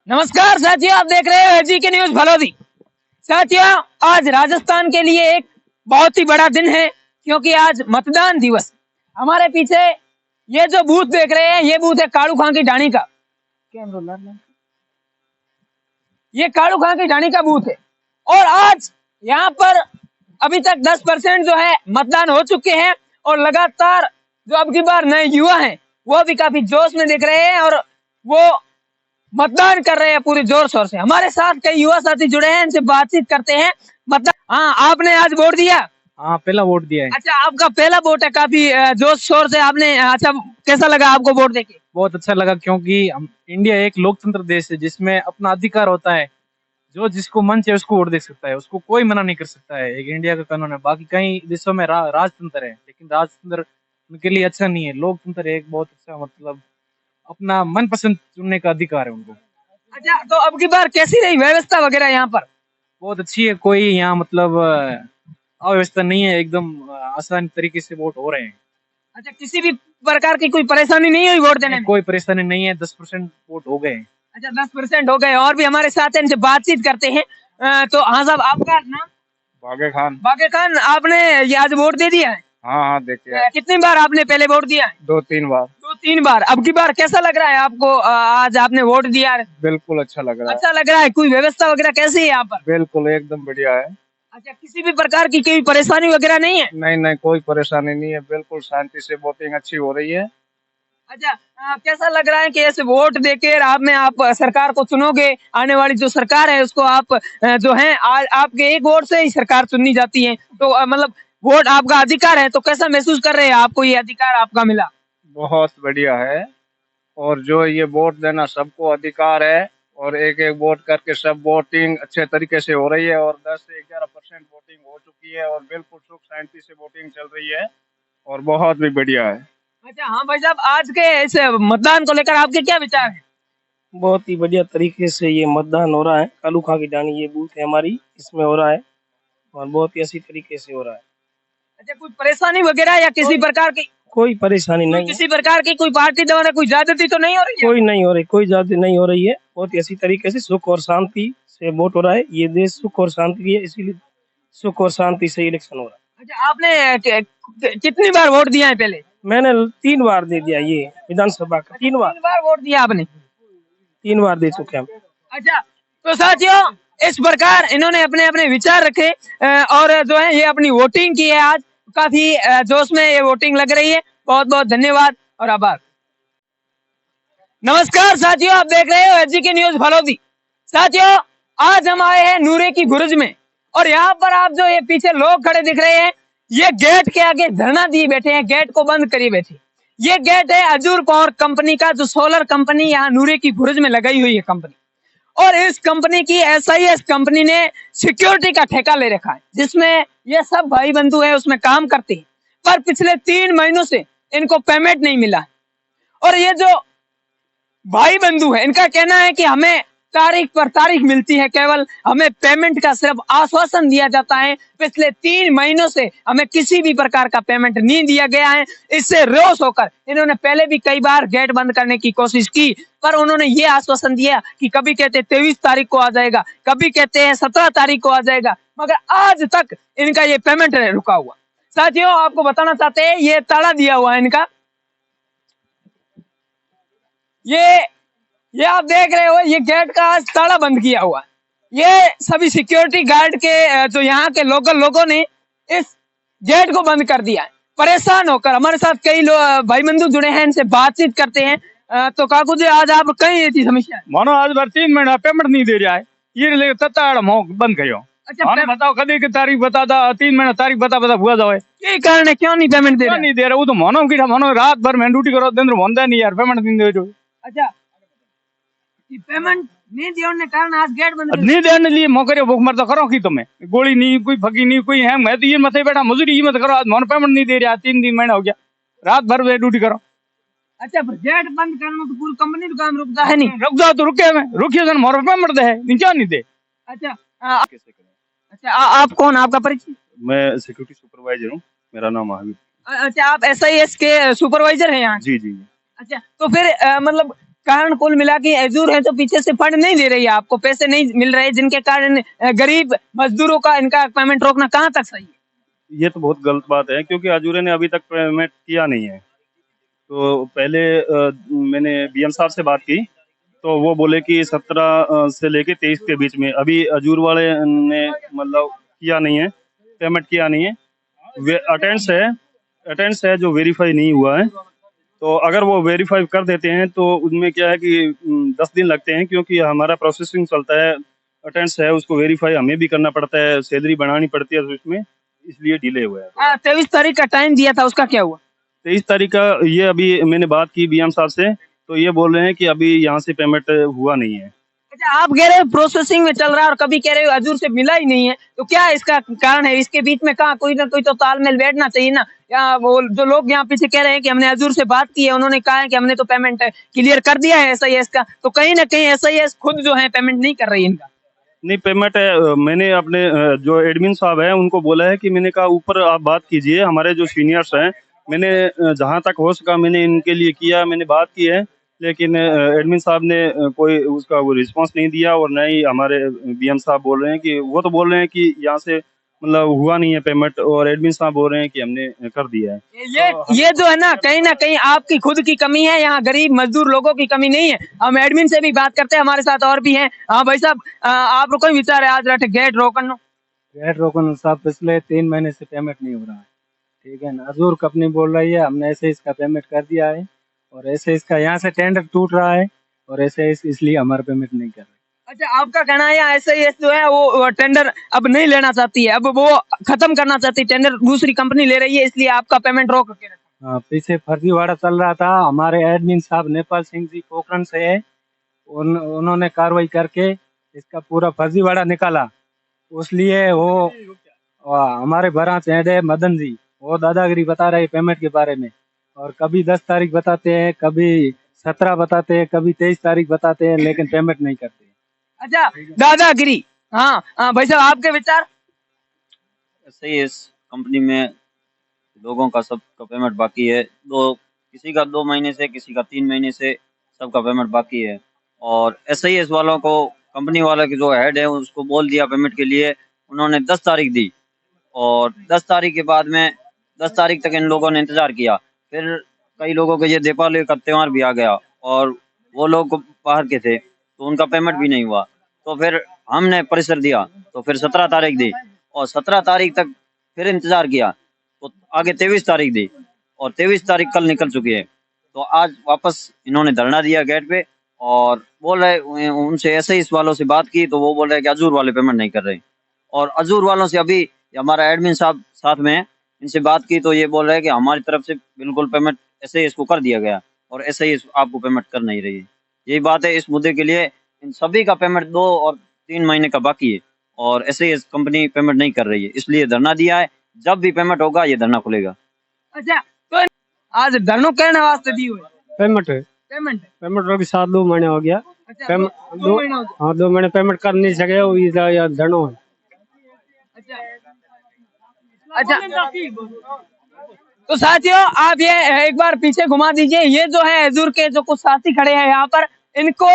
नमस्कार साथियों, आप देख रहे हो एजी के न्यूज भलोदी। साथियों, आज राजस्थान के लिए एक बहुत ही बड़ा दिन है क्योंकि आज मतदान दिवस। हमारे पीछे ये जो बूथ देख रहे हैं, ये बूथ है कालू खां की ढाणी का। ये कालू खां की ढाणी का बूथ है और आज यहाँ पर अभी तक 10% जो है मतदान हो चुके हैं और लगातार जो अब की बार नए युवा हैं वो भी काफी जोश में दिख रहे हैं और वो मतदान कर रहे हैं पूरे जोर शोर से। हमारे साथ कई युवा साथी जुड़े हैं, इनसे बातचीत करते हैं। मतलब आपने आज वोट दिया? हाँ, पहला वोट दिया है। अच्छा, आपका पहला वोट है। काफी जोश शोर से आपने। अच्छा, कैसा लगा आपको वोट देके? बहुत अच्छा लगा क्योंकि इंडिया एक लोकतंत्र देश है जिसमें अपना अधिकार होता है। जो जिसको मन चाहे उसको वोट दे सकता है, उसको कोई मना नहीं कर सकता है। एक इंडिया का कानून है। बाकी कई देशों में राजतंत्र है, लेकिन राजतंत्र उनके लिए अच्छा नहीं है। लोकतंत्र एक बहुत अच्छा, मतलब अपना मनपसंद चुनने का अधिकार है उनको। अच्छा, तो अब की बार कैसी रही व्यवस्था वगैरह यहाँ पर? बहुत अच्छी है। कोई यहाँ मतलब अव्यवस्था नहीं है। एकदम आसान तरीके से वोट हो रहे हैं। अच्छा, किसी भी प्रकार की कोई परेशानी नहीं हुई वोट देने में? कोई परेशानी नहीं है। 10% वोट हो गए। अच्छा, 10% हो गए। और भी हमारे साथ है, इनसे बातचीत करते हैं। तो हाँ साहब, आपका नाम? बागे खान। बागे खान, आपने ये आज वोट दे दिया है? हाँ देखिए। कितनी बार आपने पहले वोट दिया है? 2-3 बार। 2-3 बार। अब की बार कैसा लग रहा है आपको? आज आपने वोट दिया है? बिल्कुल अच्छा लग रहा है। अच्छा लग रहा है। कोई व्यवस्था वगैरह कैसी है यहाँ पर? बिल्कुल एकदम बढ़िया है। अच्छा, किसी भी प्रकार की कोई परेशानी वगैरह नहीं है? नहीं, कोई परेशानी नहीं है। बिल्कुल शांति से वोटिंग अच्छी हो रही है। अच्छा, कैसा लग रहा है कि ऐसे वोट देकर आप सरकार को चुनोगे? आने वाली जो सरकार है उसको आप जो है आपके एक वोट से ही सरकार चुननी जाती है, तो मतलब वोट आपका अधिकार है। तो कैसा महसूस कर रहे हैं? आपको ये अधिकार आपका मिला? बहुत बढ़िया है। और जो ये वोट देना सबको अधिकार है और एक एक वोट करके सब वोटिंग अच्छे तरीके से हो रही है और 10 से 11% वोटिंग हो चुकी है और बिल्कुल सुख शांति से वोटिंग चल रही है और बहुत भी बढ़िया है। अच्छा, हाँ भाई साहब, आज के इस मतदान को लेकर आपके क्या विचार है? बहुत ही बढ़िया तरीके से ये मतदान हो रहा है। कालू खां की ढाणी ये बूथ है हमारी, इसमें हो रहा है और बहुत ही अच्छी तरीके से हो रहा है। अच्छा, कोई परेशानी वगैरह या किसी प्रकार की? कोई परेशानी नहीं है। किसी प्रकार की कोई पार्टी द्वारा कोई ज्यादती तो नहीं हो रही है? कोई नहीं हो रही, कोई ज्यादा नहीं हो रही है। बहुत ही अच्छी तरीके से सुख और शांति से वोट हो रहा है। ये देश सुख और शांति की है, इसीलिए सुख और शांति से इलेक्शन हो रहा है। अच्छा, आपने कितनी बार वोट दिया है पहले? मैंने 3 बार दे दिया ये विधानसभा का। 3 बार। 3 बार वोट दिया आपने? 3 बार दे चुके हम। अच्छा, तो साथियों, इस प्रकार इन्होंने अपने अपने विचार रखे और जो है ये अपनी वोटिंग की है। आज काफी जोश में ये वोटिंग लग रही है। बहुत बहुत धन्यवाद और आभार। नमस्कार साथियों, आप देख रहे हो एजी के न्यूज भलोदी। साथियों, आज हम आए हैं नूरे की बुर्ज में और यहाँ पर आप जो ये पीछे लोग खड़े दिख रहे हैं, ये गेट के आगे धरना दिए बैठे हैं। गेट को बंद करिए बैठे। ये गेट है अजूर पावर कंपनी का, जो सोलर कंपनी यहाँ नूरे की बुर्ज में लगाई हुई है कंपनी। और इस कंपनी की SIS कंपनी ने सिक्योरिटी का ठेका ले रखा है, जिसमें ये सब भाई बंधु है उसमें काम करते हैं। पर पिछले 3 महीनों से इनको पेमेंट नहीं मिला। और ये जो भाई बंधु है, इनका कहना है कि हमें तारीख पर तारीख मिलती है, केवल हमें पेमेंट का सिर्फ आश्वासन दिया जाता है। पिछले 3 महीनों से हमें किसी भी प्रकार का पेमेंट नहीं दिया गया है। इससे रोष होकर इन्होंने पहले भी कई बार गेट बंद करने की कोशिश की, पर उन्होंने ये आश्वासन दिया कि कभी कहते 23 तारीख को आ जाएगा, कभी कहते हैं 17 तारीख को आ जाएगा, मगर आज तक इनका ये पेमेंट रुका हुआ। साथियों, आपको बताना चाहते हैं, ये ताला दिया हुआ है इनका। ये आप देख रहे हो, ये गेट का आज ताला बंद किया हुआ। ये सभी सिक्योरिटी गार्ड के जो यहाँ के लोकल लोगों ने इस गेट को बंद कर दिया है। परेशान होकर हमारे साथ कई भाई बंधु जुड़े हैं, इनसे बातचीत करते हैं। तो काकू जी, आज आप कहीं थी समस्या? मानो आज बार 3 महीना पेमेंट नहीं दे रहा है। ये लेके तत्ताड़ बंद करो। अच्छा, बताओ कभी की तारीख बता दा। 3 महीना तारीख बता हुआ जाओ। ये कारण है क्यों नहीं पेमेंट दे रहे? नहीं दे रहा वो तो मानो की मानो रात भर में ड्यूटी करो, दिन भर नहीं यार पेमेंट नहीं दे रहे। अच्छा, पेमेंट नहीं दिया कारण आज गेट बंद नहीं देने लिए मौके भूख मर तो करो कि तुम्हें गोली नहीं, कोई फकी नहीं, कोई है। मैं तो ये मत बैठा मजदूरी ये मत करो। आज मोन पेमेंट नहीं दे रहा। 3 महीना हो गया, रात भर में ड्यूटी करो। अच्छा, पर गेट बंद करना तो पूरी कंपनी का काम रुकता है नहीं? रुक जाओ तो रुके में रुकिए जन मोर पेमेंट दे है क्या नहीं दे। अच्छा, अच्छा, आप कौन? आपका परिचय? मैं सिक्योरिटी सुपरवाइजर हूँ। मेरा नाम महावीर। अच्छा, आप SIS के सुपरवाइजर हैं यहाँ? जी। अच्छा, तो फिर मतलब कारण कुल मिला के एजूर है तो पीछे से फंड नहीं दे रही है, आपको पैसे नहीं मिल रहे, जिनके कारण गरीब मजदूरों का इनका पेमेंट रोकना कहाँ तक सही है? ये तो बहुत गलत बात है, क्योंकि अजूरे ने अभी तक पेमेंट किया नहीं है। तो पहले मैंने बीएम साहब से बात की, तो वो बोले कि 17 से लेके 23 के बीच में। अभी अजूर वाले ने मतलब किया नहीं है, पेमेंट किया नहीं है। अटेंडेंस है जो वेरीफाई नहीं हुआ है। तो अगर वो वेरीफाई कर देते हैं तो उनमें क्या है कि 10 दिन लगते हैं, क्योंकि हमारा प्रोसेसिंग चलता है। अटेंडेंस है उसको वेरीफाई हमें भी करना पड़ता है, सैलरी बढ़ानी पड़ती है, तो इसमें इसलिए डिले हुआ है। 23 तारीख का टाइम दिया था, उसका क्या हुआ? 23 तारीख का ये अभी मैंने बात की बीएम साहब से, तो ये बोल रहे हैं कि अभी यहाँ से पेमेंट हुआ नहीं है। अच्छा, आप कह रहे हो प्रोसेसिंग में चल रहा है और कभी कह रहे हो अजूर से मिला ही नहीं है, तो क्या इसका कारण है? इसके बीच में कहाँ कोई ना कोई तो तालमेल बैठना चाहिए ना। या वो जो लोग यहाँ पीछे कह रहे हैं कि हमने अजूर से बात की है, उन्होंने कहा है कि हमने तो पेमेंट क्लियर कर दिया है एसआईएस का, तो कहीं ना कहीं एसआईएस खुद जो है पेमेंट नहीं कर रही है इनका। नहीं, पेमेंट है। मैंने अपने जो एडमिन साहब हैं उनको बोला है कि मैंने कहा ऊपर आप बात कीजिए, हमारे जो सीनियर्स हैं, मैंने जहाँ तक हो सका मैंने इनके लिए किया, मैंने बात की है। लेकिन एडमिन साहब ने कोई उसका वो रिस्पांस नहीं दिया, और न ही हमारे बीएम साहब बोल रहे हैं कि वो तो बोल रहे हैं कि यहाँ से मतलब हुआ नहीं है पेमेंट, और एडमिन साहब बोल रहे हैं कि हमने कर दिया है। ये जो है ना कहीं आपकी खुद की कमी है, यहाँ गरीब मजदूर लोगों की कमी नहीं है। हम एडमिन से भी बात करते हैं, हमारे साथ और भी हैं। हाँ भाई साहब, आप कोई विचार है आज रट गेट रोकन? गेट रोकन साहब पिछले 3 महीने से पेमेंट नहीं हो रहा है, ठीक है ना। अजूर कंपनी बोल रही है हमने ऐसे इसका पेमेंट कर दिया है, और ऐसे इसका यहाँ से टेंडर टूट रहा है, और ऐसे इसलिए हमारा पेमेंट नहीं कर रहे। अच्छा, आपका कहना है यहाँ एसआईएस जो है वो टेंडर अब नहीं लेना चाहती है, अब वो खत्म करना चाहती है, टेंडर दूसरी कंपनी ले रही है, इसलिए आपका पेमेंट रोक के रखा। हाँ, पीछे फर्जीवाड़ा चल रहा था। हमारे एडमिन साहब नेपाल सिंह जी पोखरण से है, उन्होंने कार्रवाई करके इसका पूरा फर्जीवाड़ा निकाला। उसलिए वो हमारे ब्रांच हेड है मदन जी, वो दादागिरी बता रहे पेमेंट के बारे में, और कभी 10 तारीख बताते हैं, कभी 17 बताते हैं, कभी 23 तारीख बताते हैं, लेकिन पेमेंट नहीं करते। अच्छा, दादागिरी। हाँ हाँ भाई साहब, आपके विचार? ऐसे ही इस कंपनी में लोगों का सबका पेमेंट बाकी है। किसी का 2 महीने से, किसी का 3 महीने से, सबका पेमेंट बाकी है। और ऐसे ही इस वालों को, कंपनी वाले के जो हेड है उसको बोल दिया पेमेंट के लिए, उन्होंने 10 तारीख दी, और 10 तारीख के बाद में 10 तारीख तक इन लोगों ने इंतजार किया। फिर कई लोगों के ये दीपावली का त्योहार भी आ गया, और वो लोग बाहर के थे, तो उनका पेमेंट भी नहीं हुआ। तो फिर हमने प्रेशर दिया, तो फिर 17 तारीख दी, और 17 तारीख तक फिर इंतजार किया, तो आगे 23 तारीख दी, और 23 तारीख कल निकल चुकी है। तो आज वापस इन्होंने धरना दिया गेट पे, और बोल रहे, उनसे ऐसे ही इस वालों से बात की तो वो बोल रहे कि अजूर वाले पेमेंट नहीं कर रहे। और अजूर वालों से अभी हमारा एडमिन साहब साथ में है, इनसे बात की तो ये बोल रहे हैं कि हमारी तरफ से बिल्कुल पेमेंट ऐसे ही इसको कर दिया गया, और ऐसे ही आपको पेमेंट कर नहीं रही है। यही बात है इस मुद्दे के लिए, इन सभी का पेमेंट 2 और 3 महीने का बाकी है, और ऐसे ही कंपनी पेमेंट नहीं कर रही है, इसलिए धरना दिया है। जब भी पेमेंट होगा ये धरना खुलेगा। अच्छा, तो आज धरनो कहने वास्ते दी हुई पेमेंट पेमेंट? पेमेंट रोगी 7-2 महीने हो गया। अच्छा, पेमेंट दो महीना हो गया। हाँ, 2 महीने पेमेंट कर नहीं सके, वो ये धरनो है। अच्छा, तो साथियों आप ये एक बार पीछे घुमा दीजिए। ये जो है एजूर के जो कुछ साथी खड़े हैं यहाँ पर, इनको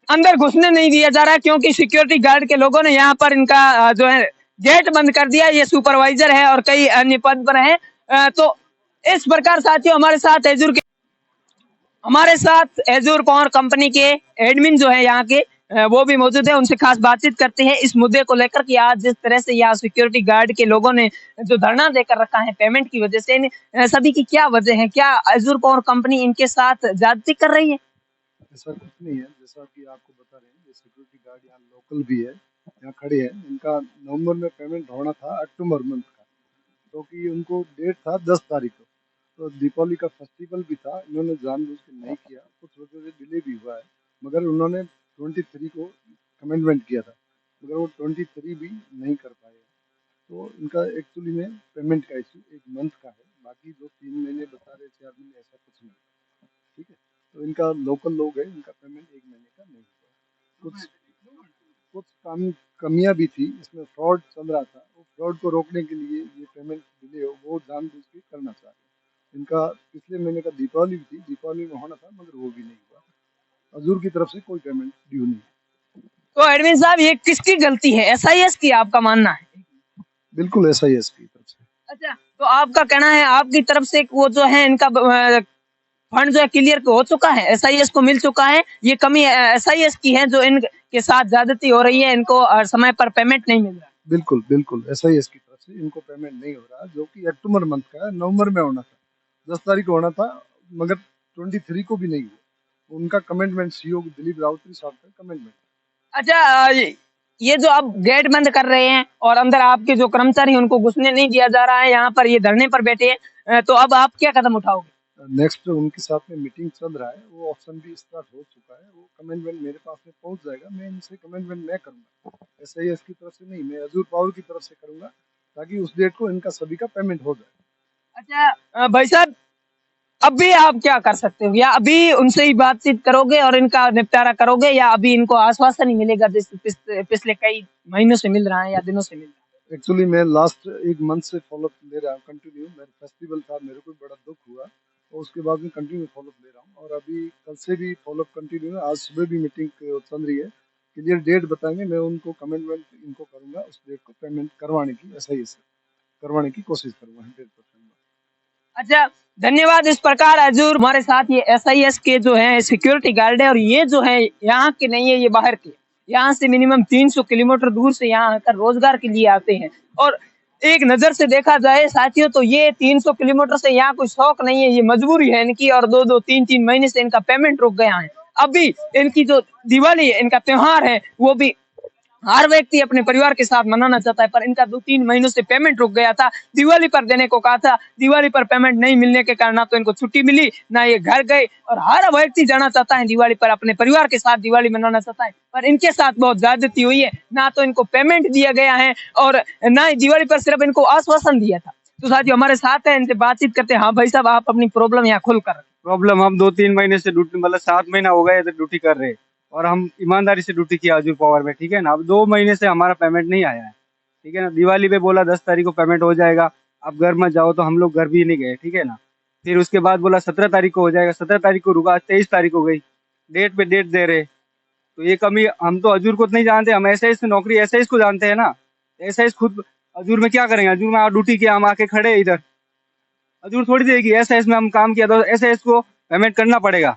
अंदर घुसने नहीं दिया जा रहा है, क्योंकि सिक्योरिटी गार्ड के लोगों ने यहाँ पर इनका जो है गेट बंद कर दिया। ये सुपरवाइजर है और कई अन्य पद पर हैं। तो इस प्रकार साथियों हमारे साथ एजूर पावर कंपनी के एडमिन जो है यहाँ के, वो भी मौजूद है। उनसे खास बातचीत करते हैं इस मुद्दे को लेकर कि आज जिस तरह से यहाँ सिक्योरिटी गार्ड के लोगों ने जो धरना देकर रखा है पेमेंट की वजह से, इन सभी की क्या वजह है? क्या एजूर पावर कंपनी इनके साथ ज्यादती कर रही है? ऐसा कुछ नहीं है। जैसा कि आपको बता रहे हैं, ये सिक्योरिटी गार्ड यहाँ लोकल भी है, यहाँ खड़े हैं। इनका नवंबर में पेमेंट होना था अक्टूबर मंथ का, क्योंकि उनको डेट था 10 तारीख को, तो दीपावली का फेस्टिवल भी था। इन्होंने जानबूझ के नहीं किया, कुछ वजह से डिले भी हुआ है, मगर उन्होंने 23 को कमेंटमेंट किया था, मगर वो 23 भी नहीं कर पाए। तो इनका एक्चुअली में पेमेंट का इशू 1 मंथ का है, बाकी जो 3 महीने बता रहे 4 महीने, ऐसा कुछ नहीं। ठीक है, तो इनका लोकल लोग है, इनका पेमेंट 1 महीने का नहीं हुआ। कुछ कुछ कमियां भी थी इसमें, फ्रॉड चल रहा था। वो फ्रॉड को रोकने के लिए ये पेमेंट डिले हो, वो जानबूझ के करना चाह रहे हैं। इनका पिछले महीने का दीपावली भी थी, दीपावली में होना था, मगर वो भी नहीं हुआ। अजूर की तरफ से कोई पेमेंट ड्यू नहीं है। तो एडमिन साहब ये किसकी गलती है, SIS की आपका मानना है? बिल्कुल SIS की तरफ से। अच्छा, तो आपका कहना है आपकी तरफ से वो जो है इनका फंड जो है क्लियर हो चुका है, SIS को मिल चुका है, ये कमी SIS की है जो इनके साथ ज्यादती हो रही है, इनको समय पर पेमेंट नहीं मिल रहा। बिल्कुल बिल्कुल SIS की तरफ से इनको पेमेंट नहीं हो रहा, जो कि अक्टूबर मंथ का है, नवंबर में होना था, 10 तारीख को होना था, मगर 23 को भी नहीं हुआ। उनका कमिटमेंट CEO दिलीप रावतरी साहब का कमिटमेंट। अच्छा, ये जो आप गेट बंद कर रहे हैं और अंदर आपके जो कर्मचारी हैं उनको घुसने नहीं दिया जा रहा है, यहाँ पर ये धरने पर बैठे हैं, तो अब आप क्या कदम उठाओगे? नेक्स्ट उनके साथ में मीटिंग चल रहा है, वो ऑप्शन भी स्टार्ट हो चुका है, वो कमिटमेंट मेरे पास में पहुंच जाएगा, मैं इनसे कमिटमेंट मैं करूंगा, SIS की तरफ से नहीं, मैं अजूर पावर की तरफ से करूंगा, ताकि उस डेट को इनका सभी का पेमेंट हो जाए। अच्छा भाई साहब, अभी आप क्या कर सकते हो, या अभी उनसे ही बातचीत करोगे और इनका निपटारा करोगे, या अभी इनको आश्वासन ही मिलेगा जैसे पिछले कई महीनों से मिल रहा है या दिनों से मिल रहा है? एक्चुअली मैं लास्ट 1 मंथ से फॉलोअप ले रहा हूँ कंटिन्यू, मेरा फेस्टिवल था, मेरे को बड़ा दुख हुआ, और उसके बाद में कंटिन्यू फॉलोअप ले रहा हूँ, और अभी कल से भी फॉलोअप कंटिन्यू है, आज सुबह भी मीटिंग चल रही है, क्लियर डेट बताएंगे, मैं उनको कमिटमेंट इनको करूंगा, उस डेट को पेमेंट करवाने की SIS करवाने की कोशिश करूंगा 100%। अच्छा, धन्यवाद। इस प्रकार अजूर हमारे साथ ये SIS के जो है सिक्योरिटी गार्ड है, और ये जो है यहाँ के नहीं है, ये बाहर के, यहाँ से मिनिमम 300 किलोमीटर दूर से यहाँ आकर रोजगार के लिए आते हैं। और एक नजर से देखा जाए साथियों तो ये 300 किलोमीटर से यहाँ कोई शौक नहीं है, ये मजबूरी है इनकी, और 2-2, 3-3 महीने से इनका पेमेंट रुक गया है। अभी इनकी जो दिवाली है, इनका त्योहार है, वो भी हर व्यक्ति अपने परिवार के साथ मनाना चाहता है, पर इनका 2-3 महीनों से पेमेंट रुक गया था, दिवाली पर देने को कहा था, दिवाली पर पेमेंट नहीं मिलने के कारण ना तो इनको छुट्टी मिली, ना ये घर गए, और हर व्यक्ति जाना चाहता है दिवाली पर, अपने परिवार के साथ दिवाली मनाना चाहता है, पर इनके साथ बहुत ज्यादती हुई है, ना तो इनको पेमेंट दिया गया है और ना ही दिवाली पर सिर्फ इनको आश्वासन दिया था। तो साथियों हमारे साथ है, इनसे बातचीत करते हैं। हाँ भाई साहब, आप अपनी प्रॉब्लम यहाँ खुलकर। प्रॉब्लम हम 2-3 महीने से ड्यूटी, मतलब 7 महीना हो गए ड्यूटी कर रहे हैं, और हम ईमानदारी से ड्यूटी किया अजूर पावर में, ठीक है ना। अब 2 महीने से हमारा पेमेंट नहीं आया है, ठीक है ना। दिवाली पे बोला 10 तारीख को पेमेंट हो जाएगा, आप घर मत जाओ, तो हम लोग घर भी नहीं गए, ठीक है ना। फिर उसके बाद बोला 17 तारीख को हो जाएगा, 17 तारीख को रुका, 23 तारीख हो गई, डेट पे डेट दे रहे। तो ये कमी, हम तो अजूर को नहीं जानते, हम SIS में नौकरी SIS को जानते हैं ना। SIS खुद अजूर में क्या करेंगे, अजूर में ड्यूटी किया, हम आके खड़े इधर, अजूर थोड़ी देगी। SIS में हम काम किया तो SIS को पेमेंट करना पड़ेगा।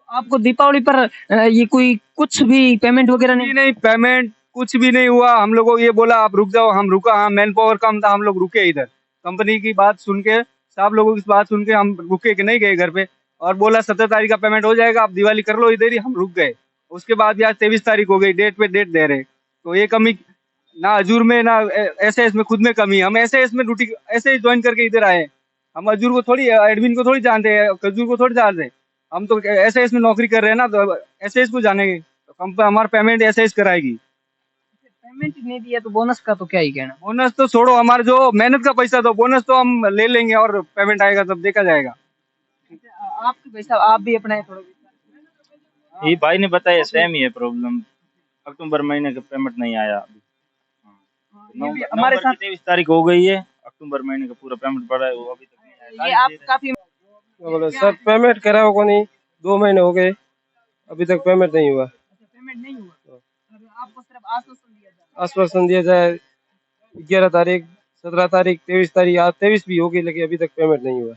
आपको दीपावली पर ये कोई कुछ भी पेमेंट वगैरह नहीं, पेमेंट कुछ भी नहीं हुआ। हम लोगों को ये बोला आप रुक जाओ, हम रुका, हाँ मैन पावर कम था, हम लोग रुके इधर, कंपनी की बात सुन के, सब लोगों की बात सुन के हम रुके कि नहीं गए घर पे, और बोला 17 तारीख का पेमेंट हो जाएगा, आप दिवाली कर लो इधर ही, हम रुक गए। उसके बाद आज 23 तारीख हो गई, डेट पे डेट दे रहे। तो ये कमी ना अजूर में ना SIS में, खुद में कमी। हम SIS में ड्यूटी ऐसे ज्वाइन करके इधर आए, हम अजूर को थोड़ी, एडमिन को थोड़ी जानते हैं, अजूर को थोड़ी जानते हैं, हम तो SIS में नौकरी कर रहे हैं ना, तो SIS को जानेंगे, तो हमारा पेमेंट SIS कराएगी। पेमेंट नहीं दिया तो बोनस का तो क्या ही कहना। बोनस तो छोड़ो, हमारा जो मेहनत का पैसा, तो बोनस तो हम ले लेंगे, और पेमेंट आएगा तब देखा जाएगा। आपके भाई साहब आप भी अपना थोड़ा। ये भाई ने बताया सेम ही है प्रॉब्लम, अक्टूबर महीने का पेमेंट नहीं आया अभी। हमारे साथ 23 तारीख हो गई है, अक्टूबर महीने का पूरा पेमेंट पड़ा है, वो अभी तक नहीं आया। ये आप काफी बोले सर पेमेंट करा होगा नहीं, 2 महीने हो गए अभी तक पेमेंट नहीं हुआ। पेमेंट नहीं हुआ, आपको सिर्फ आश्वासन दिया जाए। आश्वासन दिया जाए 11 तारीख, 17 तारीख, 23 तारीख, आज 23 भी होगी, लेकिन अभी तक पेमेंट नहीं हुआ।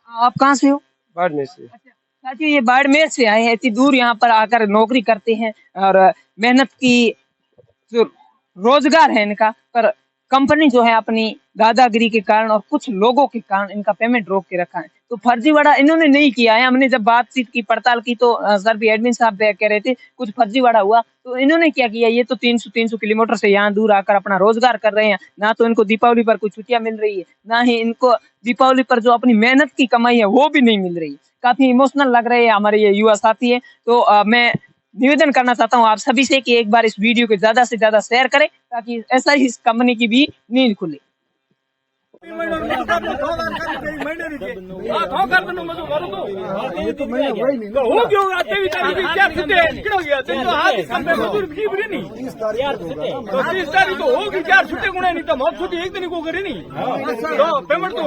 आप कहाँ से हो? बाड़मेर से। साथियों ये बाड़मेर से आए हैं, इतनी दूर यहाँ पर आकर नौकरी करते हैं, और मेहनत की जो रोजगार है इनका, पर कंपनी जो है अपनी दादागिरी के कारण और कुछ लोगों के कारण इनका पेमेंट रोक के रखा है। तो फर्जीवाड़ा इन्होंने नहीं किया है। हमने जब बातचीत की, पड़ताल की, तो सर भी एडमिन साहब कह रहे थे कुछ फर्जीवाड़ा हुआ, तो इन्होंने क्या किया, ये तो 300 किलोमीटर से यहाँ दूर आकर अपना रोजगार कर रहे हैं, ना तो इनको दीपावली पर कोई छुट्टियां मिल रही है, ना ही इनको दीपावली पर जो अपनी मेहनत की कमाई है वो भी नहीं मिल रही। काफी इमोशनल लग रहे हैं हमारे ये युवा साथी है। तो मैं निवेदन करना चाहता हूँ आप सभी से कि एक बार इस वीडियो को ज्यादा से ज्यादा शेयर करें, ताकि ऐसा ही इस कंपनी की भी नींद खुले। पेमेंट तो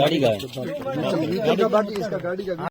गाड़ी का है।